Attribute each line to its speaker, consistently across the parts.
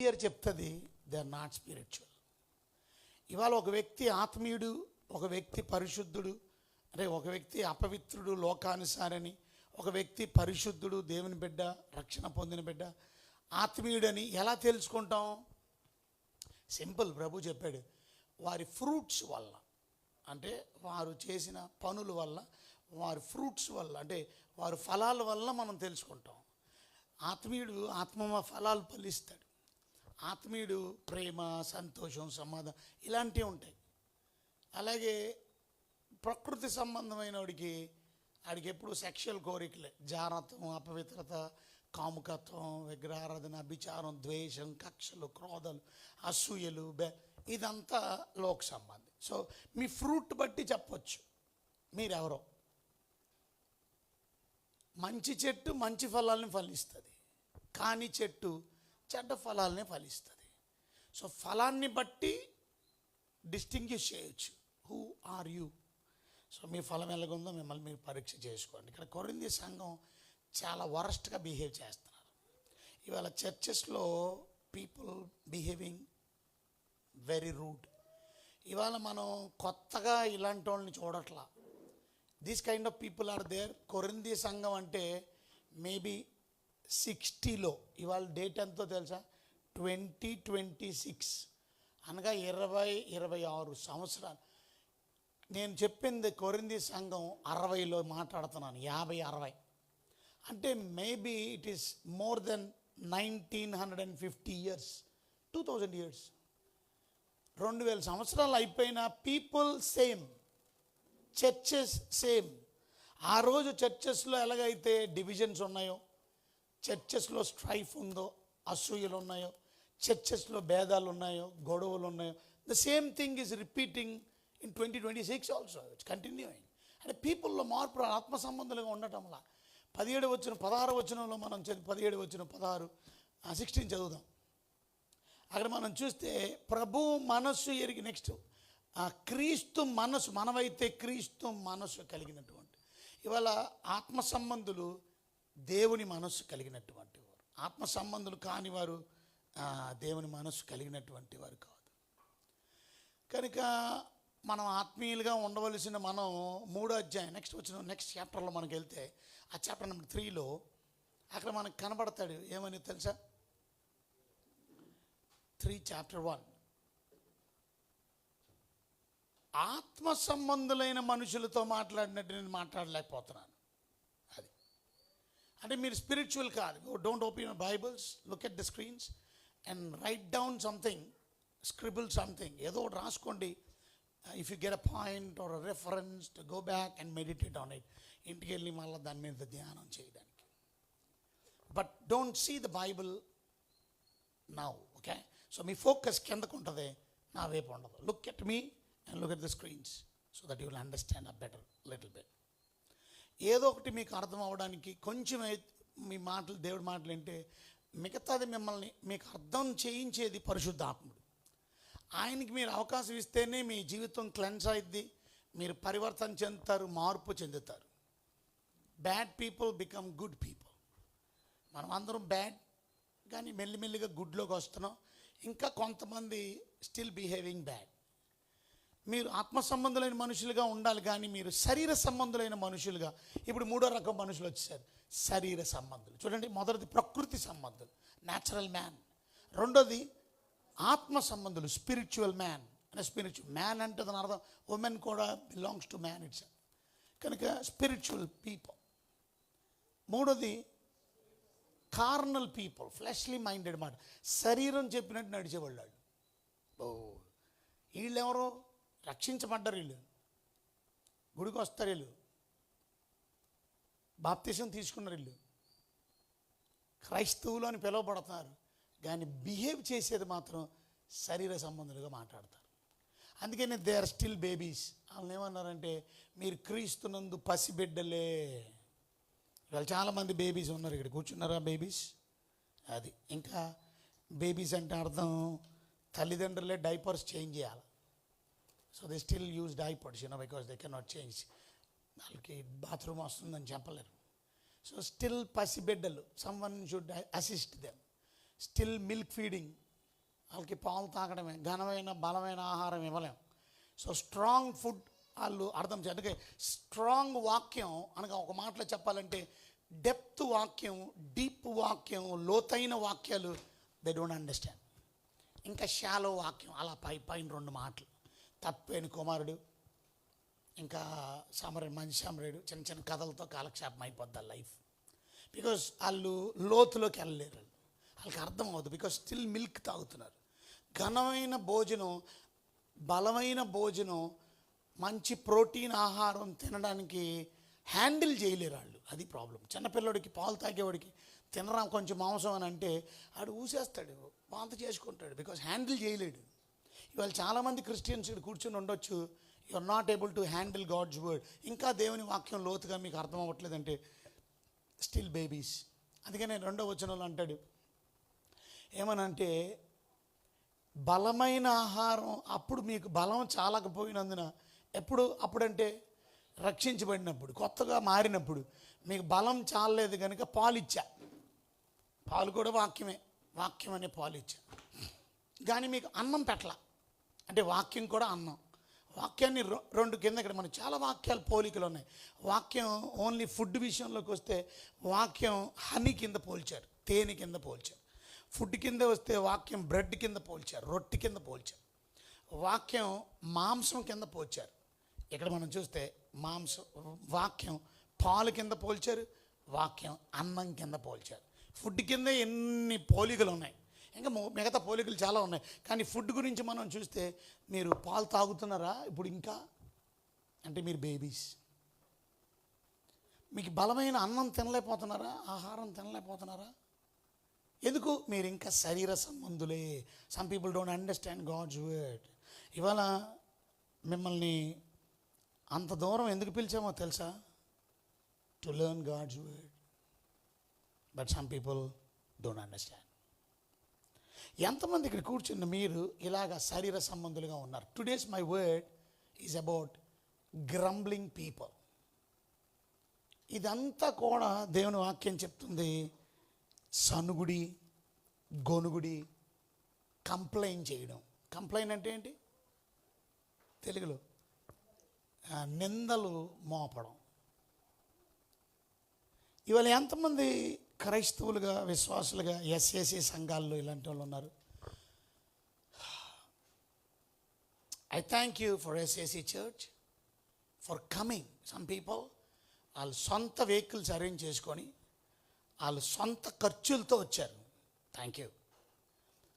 Speaker 1: Behaviour చెప్తుంది they are not spiritual. ఇవాళ ఒక వ్యక్తి ఆత్మీయుడు, ఒక వ్యక్తి పరిశుద్ధుడు, అంటే ఒక వ్యక్తి అపవిత్రుడు లోకానుసారని, ఒక వ్యక్తి పరిశుద్ధుడు దేవుని బిడ్డ, రక్షణ పొందిన బిడ్డ, ఆత్మీయుడని ఎలా తెలుసుకుంటాం? సింపుల్. ప్రభు చెప్పాడు, వారి ఫ్రూట్స్ వల్ల, అంటే వారు చేసిన పనుల వల్ల, వారి ఫ్రూట్స్ వల్ల, అంటే వారి ఫలాల వల్ల మనం తెలుసుకుంటాం. ఆత్మీయుడు ఆత్మ ఫలాలు ఫలిస్తాడు. ఆత్మీయుడు ప్రేమ, సంతోషం, సమాధానం ఇలాంటివి ఉంటాయి. అలాగే ప్రకృతి సంబంధమైన వాడికి ఎప్పుడు సెక్షువల్ కోరికలే, జారత్వం, అపవిత్రత, కాముకత్వం, విగ్రహారాధన, అభిచారం, ద్వేషం, కక్షలు, క్రోధాలు, అసూయలు, ఇదంతా లోక సంబంధం. సో మీ ఫ్రూట్ బట్టి చెప్పొచ్చు మీరెవరో. మంచి చెట్టు మంచి ఫలాలని ఫలిస్తుంది, కానీ చెట్టు చెడ్డ ఫలాలనే ఫలిస్తుంది. సో ఫలాన్ని బట్టి డిస్టింగ్విష్ చేయొచ్చు. Who are you? సో మీ ఫలం ఎలాగుందో మిమ్మల్ని మీరు పరీక్ష చేసుకోండి. ఇక్కడ కొరింథీ సంఘం చాలా వరస్ట్గా బిహేవ్ చేస్తున్నారు. ఇవాళ చర్చెస్లో పీపుల్ బిహేవింగ్ వెరీ రూడ్. ఇవాళ మనం కొత్తగా ఇలాంటి వాళ్ళని చూడట్లా. These kind of people are there. కొరింథీ సంఘం అంటే మేబీ 60లో, ఇవాళ డేట్ ఎంతో తెలుసా? 2026, అనగా 26 సంవత్సరాలు. నేను చెప్పింది కొరింథీ సంఘం 60లో మాట్లాడుతున్నాను, 50-60 అంటే maybe it is more than 1950 years, 2000 years, 2000 సంవత్సరాలు అయిపోయిన పీపుల్ సేమ్, చర్చెస్ సేమ్. ఆ రోజు చర్చెస్లో ఎలాగైతే డివిజన్స్ ఉన్నాయో, చర్చెస్లో స్ట్రైఫ్ ఉందో, అసూయలు ఉన్నాయో, చర్చెస్లో భేదాలు ఉన్నాయో, గొడవలు ఉన్నాయో, the same thing is repeating in 2026 also. It's continuing. అంటే పీపుల్లో మార్పు ఆత్మ సంబంధాలుగా ఉండటంలా. 17 వచ్చిన 16 వచనంలో మనం 17 వచ్చిన 16 16 చదువుదాం. అక్కడ మనం చూస్తే ప్రభు మనస్సు ఎరిగి, నెక్స్ట్ క్రీస్తు మనసు, మనమైతే క్రీస్తు మనసు కలిగినటువంటి. ఇవాళ ఆత్మ సంబంధులు దేవుని మనస్సు కలిగినటువంటి వారు, ఆత్మ సంబంధులు కాని వారు దేవుని మనస్సు కలిగినటువంటి వారు కాదు. కనుక మనం ఆత్మీయులుగా ఉండవలసిన మనం 3వ అధ్యాయం నెక్స్ట్ చాప్టర్లో మనకు వెళ్తే, ఆ చాప్టర్ నెంబర్ 3లో అక్కడ మనకు కనబడతాడు. ఏమని తెలుసా? 3 chapter 1 ఆత్మ సంబంధులైన మనుషులతో మాట్లాడినట్టు నేను మాట్లాడలేకపోతున్నాను. అది అంటే మీరు స్పిరిచువల్ కాదు. Don't open your Bibles, look at the screens and write down something, scribble something, ఏదో ఒకటి రాసుకోండి. If you get a point or a reference to go back and meditate on it. ఇంటికి వెళ్ళి మళ్ళీ దాని మీద ధ్యానం చేయడానికి. But don't see the Bible now, okay? So మీ ఫోకస్ కిందకు ఉంటుంది, నా వైపు ఉండదు. Look at me and look at the screens so that you will understand a better little bit. ఏదో ఒకటి మీకు అర్థం అవ్వడానికి కొంచెం మీ మాటలు, దేవుడి మాటలు వింటే మిగతాది మిమ్మల్ని మీకు అర్థం చేయించేది పరిశుద్ధాత్ముడు. ఆయనకి మీరు అవకాశం ఇస్తేనే మీ జీవితం క్లెన్స్ అయింది, మీరు పరివర్తన చెందుతారు, మార్పు చెందుతారు. Bad people become good people. మనం అందరం బ్యాడ్, కానీ మెల్లిమెల్లిగా గుడ్లోకి వస్తున్నాం. ఇంకా కొంతమంది స్టిల్ బిహేవింగ్ బ్యాడ్. మీరు ఆత్మ సంబంధులైన మనుషులుగా ఉండాలి, కానీ మీరు శరీర సంబంధులైన మనుషులుగా. ఇప్పుడు 3వ రకం మనుషులు వచ్చేసారు, శరీర సంబంధులు. చూడండి, మొదటిది ప్రకృతి సంబంధులు, న్యాచురల్ మ్యాన్. రెండోది ఆత్మ సంబంధులు, స్పిరిచువల్ మ్యాన్. అంటే స్పిరిచువల్ మ్యాన్ అంటే దాని అర్థం ఉమెన్ కూడా బిలాంగ్స్ టు మ్యాన్ ఇట్స్. కనుక స్పిరిచువల్ పీపుల్. మూడోది కార్నల్ పీపుల్, ఫ్లెష్లీ మైండెడ్ మాట, శరీరం చెప్పినట్టు నడిచేవాళ్ళు. వీళ్ళు ఎవరో రక్షించబడ్డారు, వీళ్ళు గుడికి వస్తారు, వీళ్ళు బాప్తిసం తీసుకున్నారు, వీళ్ళు క్రైస్తవులు అని పిలువబడుతున్నారు, కానీ బిహేవ్ చేసేది మాత్రం శరీర సంబంధులుగా మాట్లాడతారు. అందుకని దే ఆర్ స్టిల్ బేబీస్. వాళ్ళని ఏమన్నారంటే మీరు క్రీస్తునందు పసిబిడ్డలే. ఇవాళ చాలామంది బేబీస్ ఉన్నారు, ఇక్కడ కూర్చున్నారా బేబీస్? అది ఇంకా బేబీస్ అంటే అర్థం తల్లిదండ్రులే డైపర్స్ చేంజ్ చేయాలి. So they still use diapers, because they cannot change. వాళ్ళకి బాత్రూమ్ వస్తుందని చెప్పలేరు. సో స్టిల్ పసిబిడ్డలు, someone should assist them. Still milk feeding, వాళ్ళకి పాలు తాగడమే, ఘనమైన బలమైన ఆహారం ఇవ్వలేం. సో స్ట్రాంగ్ ఫుడ్ వాళ్ళు అర్థం చేయాలి. అందుకే స్ట్రాంగ్ వాక్యం అనగా ఒక మాటలో చెప్పాలంటే డెప్త్ వాక్యం, డీప్ వాక్యం, లోతైన వాక్యాలు దే డోంట్ అండర్స్టాండ్. ఇంకా షాలో వాక్యం అలా పైన 2 మాటలు, తప్పేని కుమారుడు, ఇంకా మంచి సమరుడు, చిన్న చిన్న కథలతో కాలక్షేపం అయిపోద్ది లైఫ్. బికాజ్ వాళ్ళు లోతులోకి వెళ్ళలేరు, వాళ్ళకి అర్థం అవుతుంది. బికాజ్ స్టిల్ మిల్క్ తాగుతున్నారు. ఘనమైన భోజనం, బలమైన భోజనం, మంచి ప్రోటీన్ ఆహారం తినడానికి హ్యాండిల్ చేయలేరు వాళ్ళు. అది ప్రాబ్లం. చిన్నపిల్లడికి పాలు తాగేవాడికి తినరా కొంచెం మాంసం అని అంటే ఆడు ఊసేస్తాడు, వాంతి చేసుకుంటాడు. బికాజ్ హ్యాండిల్ చేయలేడు. ఇవాళ చాలామంది క్రిస్టియన్స్ ఇక్కడ కూర్చొని ఉండొచ్చు, you are not able to handle God's word. ఇంకా దేవుని వాక్యం లోతుగా మీకు అర్థం అవ్వట్లేదంటే స్టిల్ బేబీస్. అందుకనే 2వ వచనంలో అంటాడు ఏమనంటే, బలమైన ఆహారం అప్పుడు మీకు బలం చాలకపోయినందున, అప్పుడంటే రక్షించబడినప్పుడు, కొత్తగా మారినప్పుడు మీకు బలం చాలలేదు కనుక పాలు ఇచ్చా. పాలు కూడా వాక్యమే, వాక్యం అనే పాలు ఇచ్చా. కానీ మీకు అన్నం పెట్టల, అంటే వాక్యం కూడా అన్నం. వాక్యాన్ని 2 కింద, ఇక్కడ మనకు చాలా వాక్యాలు పోలికలు ఉన్నాయి. వాక్యం ఓన్లీ ఫుడ్ విషయంలోకి వస్తే వాక్యం హనీ కింద పోల్చారు, తేనె కింద పోల్చారు. ఫుడ్ కింద వస్తే వాక్యం బ్రెడ్ కింద పోల్చారు, రొట్టె కింద పోల్చారు. వాక్యం మాంసం కింద పోల్చారు. ఇక్కడ మనం చూస్తే వాక్యం పాలు కింద పోల్చారు, వాక్యం అన్నం కింద పోల్చారు. ఫుడ్ కింద ఎన్ని పోలికలు ఉన్నాయి, ఇంకా మిగతా పోలికలు చాలా ఉన్నాయి. కానీ ఫుడ్ గురించి మనం చూస్తే మీరు పాలు తాగుతున్నారా ఇప్పుడు ఇంకా అంటే మీరు బేబీస్. మీకు బలమైన అన్నం తినలేకపోతున్నారా, ఆహారం తినలేకపోతున్నారా? ఎందుకు? మీరు ఇంకా శరీర సంబంధులే. Some people don't understand God's word. ఇవాళ మిమ్మల్ని అంత దూరం ఎందుకు పిలిచామో తెలుసా? To learn God's word. But some people don't understand. ఎంతమంది ఇక్కడ కూర్చున్న మీరు ఇలాగ శరీర సంబంధులుగా ఉన్నారు? Today's my word is about grumbling people. ఇదంతా కూడా దేవుని వాక్యం చెప్తుంది సనుగుడి, గొనుగుడి, కంప్లైంట్ చేయడం. కంప్లైంట్ అంటే ఏంటి తెలుగులో? నిందలు మోపడం. ఇవాళ ఎంతమంది క్రైస్తవులుగా, విశ్వాసులుగా ఎస్ఏసి సంఘాల్లో ఇలాంటి వాళ్ళు ఉన్నారు? I thank you for SAC church for coming. Some people వాళ్ళు సొంత వెహికల్స్ అరేంజ్ చేసుకొని వాళ్ళు సొంత ఖర్చులతో వచ్చారు. Thank you.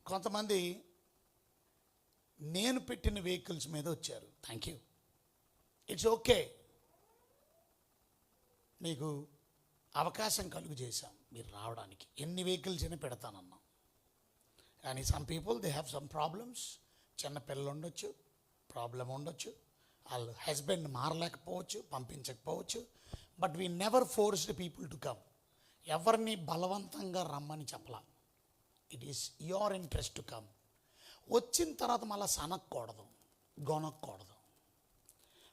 Speaker 1: కొంతమంది నేను పెట్టిన వెహికల్స్ మీద వచ్చారు. Thank you. It's okay. మీకు అవకాశం కలుగు చేశాం మీరు రావడానికి. ఎన్ని వెహికల్స్ అయినా పెడతానన్నాం. కానీ some people they have some problems. చిన్న పిల్లలు ఉండొచ్చు, ప్రాబ్లం ఉండొచ్చు, వాళ్ళు హస్బెండ్ మారలేకపోవచ్చు, పంపించకపోవచ్చు. But we never forced people to come. ఎవరిని బలవంతంగా రమ్మని చెప్పలా. It is your interest to come. వచ్చిన తర్వాత మళ్ళీ సనక్కూడదు, గొనక్కూడదు.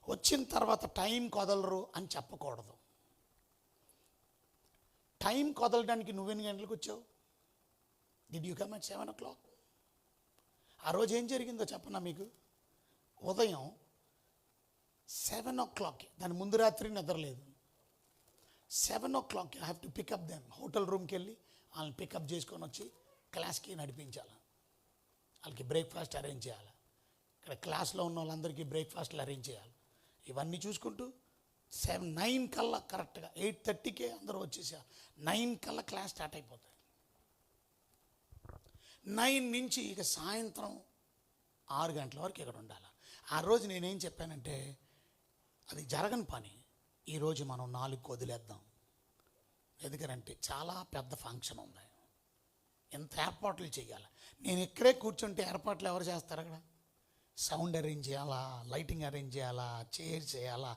Speaker 1: వచ్చిన తర్వాత టైం కదలరు అని చెప్పకూడదు. టైం కదలడానికి నువ్వెన్ని గంటలకు వచ్చావు? Did you come at 7 o'clock? ఆ రోజు ఏం జరిగిందో చెప్పనా మీకు? ఉదయం 7 o'clock, దాని ముందు రాత్రి నిద్రలేదు. 7 o'clock I have to pick up them. Hotel రూమ్కి వెళ్ళి వాళ్ళని పికప్ చేసుకొని వచ్చి క్లాస్కి నడిపించాలి. వాళ్ళకి బ్రేక్ఫాస్ట్ అరేంజ్ చేయాలి. ఇక్కడ క్లాస్లో ఉన్న వాళ్ళందరికీ బ్రేక్ఫాస్ట్లు అరేంజ్ చేయాలి. ఇవన్నీ చూసుకుంటూ 9 కల్లా కరెక్ట్గా 8:30కే అందరూ వచ్చేసారు. 9 కల్లా క్లాస్ స్టార్ట్ అయిపోతుంది. 9 నుంచి ఇక సాయంత్రం 6 గంటల వరకు ఇక్కడ ఉండాలి. ఆ రోజు నేనేం చెప్పానంటే అది జరగని పని. ఈరోజు మనం 4కి వదిలేద్దాం. ఎందుకంటే చాలా పెద్ద ఫంక్షన్ ఉంది, ఎంత ఏర్పాట్లు చేయాలి. నేను ఇక్కడే కూర్చుంటే ఏర్పాట్లు ఎవరు చేస్తారు? అక్కడ సౌండ్ అరేంజ్ చేయాలా, లైటింగ్ అరేంజ్ చేయాలా, చైర్స్ చేయాలా,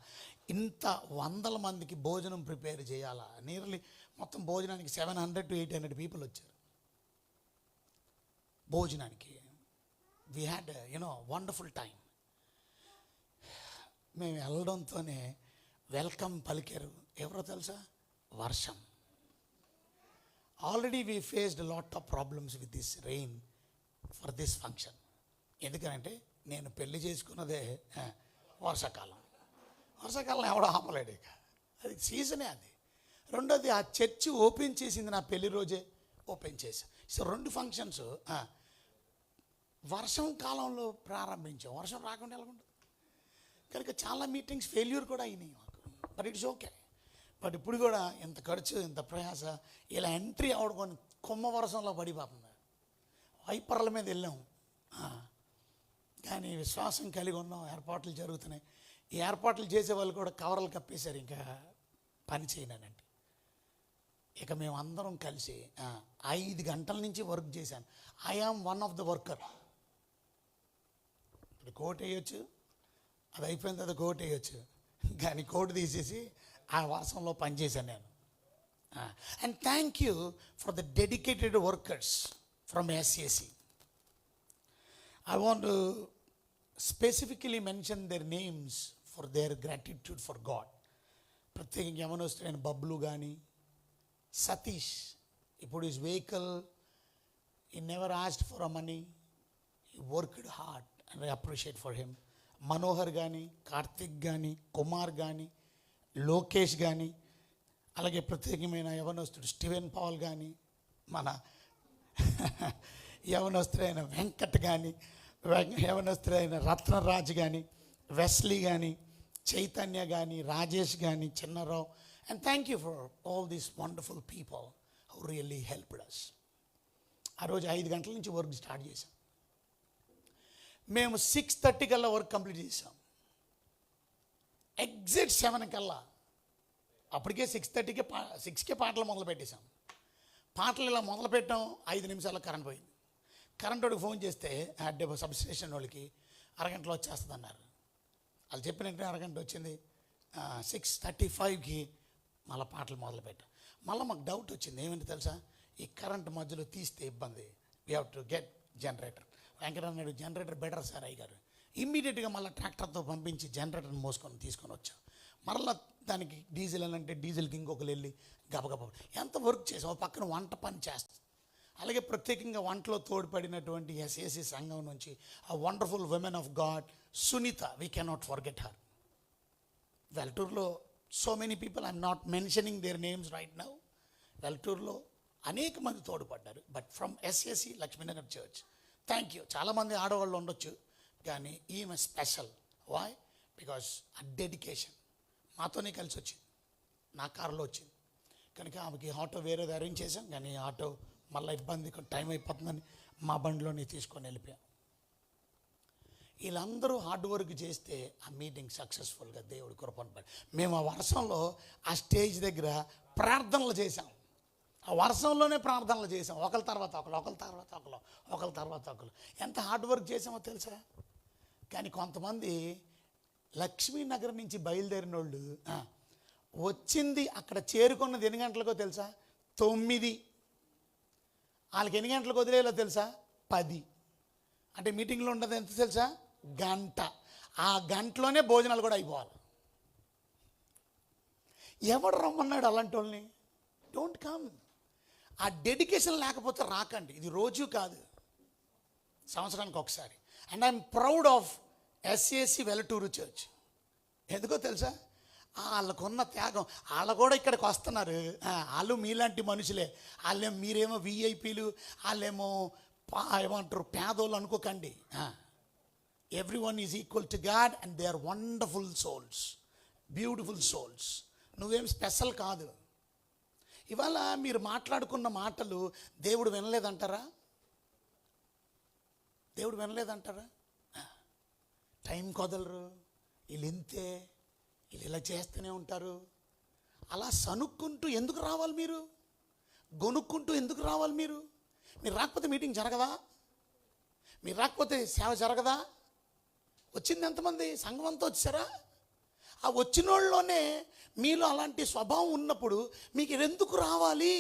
Speaker 1: ఇంత 100 మందికి భోజనం ప్రిపేర్ చేయాలా. నియర్లీ మొత్తం భోజనానికి 700 to 800 పీపుల్ వచ్చారు భోజనానికి. We had wonderful time. మేము వెళ్ళడంతోనే వెల్కమ్ పలికారు ఎవరో తెలుసా? వర్షం. Already we faced lot of problems with this rain for this function. ఎందుకంటే నేను పెళ్లి చేసుకున్నదే వర్షాకాలం. వర్షాకాలం ఎవడో ఆపలేడు, ఇక అది సీజనే అది. రెండోది ఆ చర్చి ఓపెన్ చేసింది నా పెళ్లి రోజే ఓపెన్ చేశాను. సో 2 ఫంక్షన్స్ వర్షం కాలంలో ప్రారంభించాం. వర్షం రాకుండా ఎలాగుంటుంది కనుక చాలా మీటింగ్స్ ఫెయిల్యూర్ కూడా అయినాయి మాకు. But it's okay. బట్ ఇప్పుడు కూడా ఇంత ఖర్చు, ఇంత ప్రయాస, ఇలా ఎంట్రీ అవడం కొమ్మ వర్షంలో పడిపోతుంది. వైపర్ల మీద వెళ్ళాం కానీ విశ్వాసం కలిగి ఉన్నాం. ఏర్పాట్లు జరుగుతున్నాయి. ఈ ఏర్పాట్లు చేసే వాళ్ళు కూడా కవర్లు కప్పేశారు, ఇంకా పని చేయనంటే. ఇక మేము అందరం కలిసి 5 గంటల నుంచి వర్క్ చేశాను. I am one of the worker. ఇప్పుడు కోట్ వేయొచ్చు, అది అయిపోయిన తర్వాత కోట్ వేయొచ్చు, కానీ కోట్ తీసేసి ఆ వర్షంలో పనిచేశాను నేను. And thank you for the dedicated workers from SAC. I want to specifically mention their names for their gratitude for God. ప్రత్యేకంగా యవనస్తుడైన బబ్లు కానీ, సతీష్, ఇప్పుడు his vehicle he never asked for a money, he worked hard and I appreciate for him. Manohar కానీ, కార్తిక్ కానీ, కుమార్ కానీ, లోకేష్ కానీ, అలాగే ప్రత్యేకమైన యవనస్తుడు స్టీవెన్ పాల్ కానీ, మన యవనస్తుడైన వెంకట్ కానీ, యవనస్తుడైన రత్నరాజ్ కానీ, వెస్లీ కానీ, చైతన్య కానీ, రాజేష్ కానీ, Chinnarao. And thank you for all these wonderful people who really helped us. ఆ రోజు 5 గంటల నుంచి వర్క్ స్టార్ట్ చేశాం. మేము 6:30 కల్లా వర్క్ కంప్లీట్ చేసాం. ఎగ్జాక్ట్ 7 కల్లా, అప్పటికే 6:30కే పాటలు మొదలు పెట్టేశాం. పాటలు ఇలా మొదలు పెట్టాం, 5 నిమిషాల్లో కరెంట్ పోయింది. కరెంట్ వాడికి ఫోన్ చేస్తే సబ్ స్టేషన్ వాళ్ళకి అరగంటలో వచ్చేస్తుంది అన్నారు. వాళ్ళు చెప్పినట్టు అరగంట వచ్చింది. 6:35కి మళ్ళీ పాటలు మొదలు పెట్టాం. మళ్ళీ మాకు డౌట్ వచ్చింది, ఏమంటే తెలుసా, ఈ కరెంట్ మధ్యలో తీస్తే ఇబ్బంది, we have to get generator. వెంకటన్నాడు జనరేటర్ బెటర్ సార్ అయ్యారు. ఇమ్మీడియట్గా మళ్ళీ ట్రాక్టర్తో పంపించి జనరేటర్ని తీసుకొని వచ్చాం. మరలా దానికి డీజిల్ అని అంటే డీజిల్కి ఇంకొకరు వెళ్ళి గబగబ ఎంత వర్క్ చేసాం. పక్కన వంట పని చేస్తాం. అలాగే ప్రత్యేకంగా వంటలో తోడ్పడినటువంటి SAC సంఘం నుంచి ఆ wonderful women of God Sunitha, we cannot forget her. వెల్టూరులో so many people, I'm not mentioning their names right now. వెల్టూరులో అనేక మంది తోడ్పడ్డారు. But from SAC Lakshminagar church, thank you. చాలామంది ఆడవాళ్ళు ఉండొచ్చు, కానీ ఈమె స్పెషల్. వై? బికాస్ ఆ డెడికేషన్ మాతోనే కలిసి వచ్చింది, నా కారులో వచ్చింది కనుక ఆమెకి ఆటో వేరేది అరేంజ్ చేశాం. కానీ ఆటో మళ్ళీ ఇబ్బంది, టైం అయిపోతుందని మా బండిలోనే తీసుకొని వెళ్ళిపోయాం. వీళ్ళందరూ హార్డ్ వర్క్ చేస్తే ఆ మీటింగ్ సక్సెస్ఫుల్గా దేవుడి కృపను పడి మేము ఆ వర్షంలో ఆ స్టేజ్ దగ్గర ప్రార్థనలు చేశాం. ఆ వర్షంలోనే ప్రార్థనలు చేసాం, ఒకరి తర్వాత ఒకరు. ఎంత హార్డ్ వర్క్ చేసామో తెలుసా. కానీ కొంతమంది లక్ష్మీనగర్ నుంచి బయలుదేరిన వాళ్ళు వచ్చింది అక్కడ చేరుకున్నది ఎన్ని గంటలకో తెలుసా? 9. వాళ్ళకి ఎన్ని గంటలకు వదిలేలో తెలుసా? 10. అంటే మీటింగ్లో ఉండదు ఎంత తెలుసా? గంట. ఆ గంటలోనే భోజనాలు కూడా అయిపోవాలి. ఎవడు రమ్మన్నాడు అలాంటి వాళ్ళని? Don't come. ఆ డెడికేషన్ లేకపోతే రాకండి. ఇది రోజు కాదు, సంవత్సరానికి ఒకసారి. And I'm proud of SAC Velaturu church. ఎందుకో తెలుసా? వాళ్ళకున్న త్యాగం. వాళ్ళు కూడా ఇక్కడికి వస్తున్నారు. వాళ్ళు మీలాంటి మనుషులే. వాళ్ళేమో మీరేమో VIPలు, వాళ్ళేమో ఏమంటారు పేదోళ్ళు అనుకోకండి. Everyone is equal to God and they are wonderful souls, beautiful souls. నువ్వేం స్పెషల్ కాదు. ఇవాళ మీరు మాట్లాడుకున్న మాటలు దేవుడు వినలేదంటారా? దేవుడు వినలేదంటారా? టైం కుదలరు, వీళ్ళు ఇంతే, వీళ్ళు ఇలా చేస్తూనే ఉంటారు. అలా సనుక్కుంటూ ఎందుకు రావాలి మీరు? గొనుక్కుంటూ ఎందుకు రావాలి మీరు? మీరు రాకపోతే మీటింగ్ జరగదా? మీరు రాకపోతే సేవ జరగదా? వచ్చింది ఎంతమంది? సంఘం అంతా వచ్చారా? ఆ వచ్చిన వాళ్ళలోనే మీలో అలాంటి స్వభావం ఉన్నప్పుడు మీకు ఎందుకు రావాలి?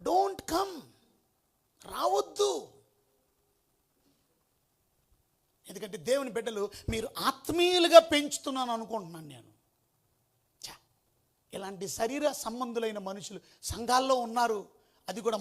Speaker 1: డోంట్ కమ్, రావద్దు. ఎందుకంటే దేవుని బిడ్డలు మీరు ఆత్మీయులుగా పెంచుతున్నాను అనుకుంటున్నాను నేను. ఇలాంటి శరీర సంబంధులైన మనుషులు సంఘాల్లో ఉన్నారు. అది కూడా